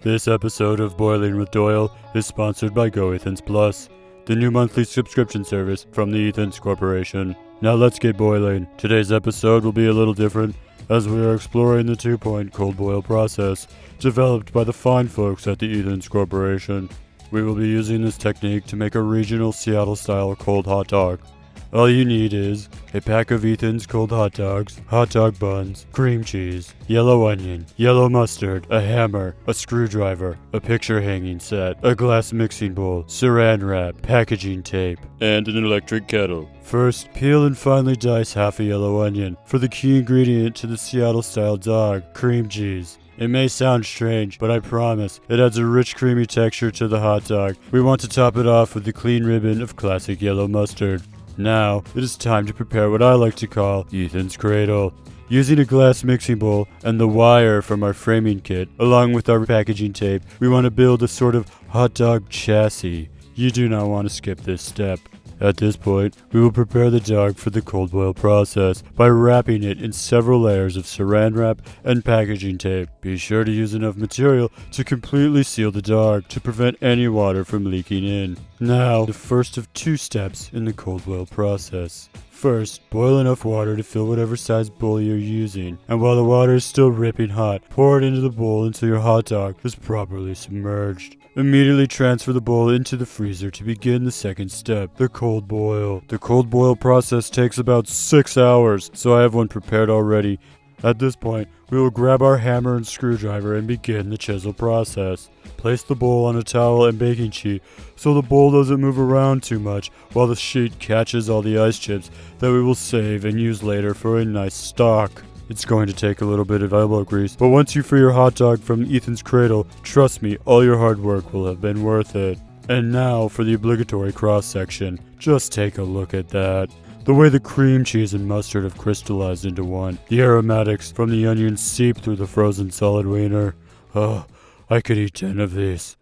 This episode of Boiling with Doyle is sponsored by GoEthans Plus, the new monthly subscription service from the Ethans Corporation. Now let's get boiling. Today's episode will be a little different, as we are exploring the 2-point cold boil process, developed by the fine folks at the Ethans Corporation. We will be using this technique to make a regional Seattle-style cold hot dog. All you need is a pack of Ethan's cold hot dogs, hot dog buns, cream cheese, yellow onion, yellow mustard, a hammer, a screwdriver, a picture hanging set, a glass mixing bowl, saran wrap, packaging tape, and an electric kettle. First, peel and finely dice half a yellow onion for the key ingredient to the Seattle-style dog, cream cheese. It may sound strange, but I promise, it adds a rich creamy texture to the hot dog. We want to top it off with a clean ribbon of classic yellow mustard. Now, it is time to prepare what I like to call Ethan's Cradle. Using a glass mixing bowl and the wire from our framing kit, along with our packaging tape, we want to build a sort of hot dog chassis. You do not want to skip this step. At this point, we will prepare the dog for the cold boil process by wrapping it in several layers of saran wrap and packaging tape. Be sure to use enough material to completely seal the dog to prevent any water from leaking in. Now, the first of 2 steps in the cold boil process. First, boil enough water to fill whatever size bowl you're using, and while the water is still ripping hot, pour it into the bowl until your hot dog is properly submerged. Immediately transfer the bowl into the freezer to begin the second step, the cold boil. The cold boil process takes about 6 hours, so I have one prepared already. At this point, we will grab our hammer and screwdriver and begin the chisel process. Place the bowl on a towel and baking sheet so the bowl doesn't move around too much while the sheet catches all the ice chips that we will save and use later for a nice stock. It's going to take a little bit of elbow grease, but once you free your hot dog from Ethan's Cradle, trust me, all your hard work will have been worth it. And now for the obligatory cross section. Just take a look at that. The way the cream cheese and mustard have crystallized into one. The aromatics from the onions seep through the frozen solid wiener. Oh, I could eat 10 of these.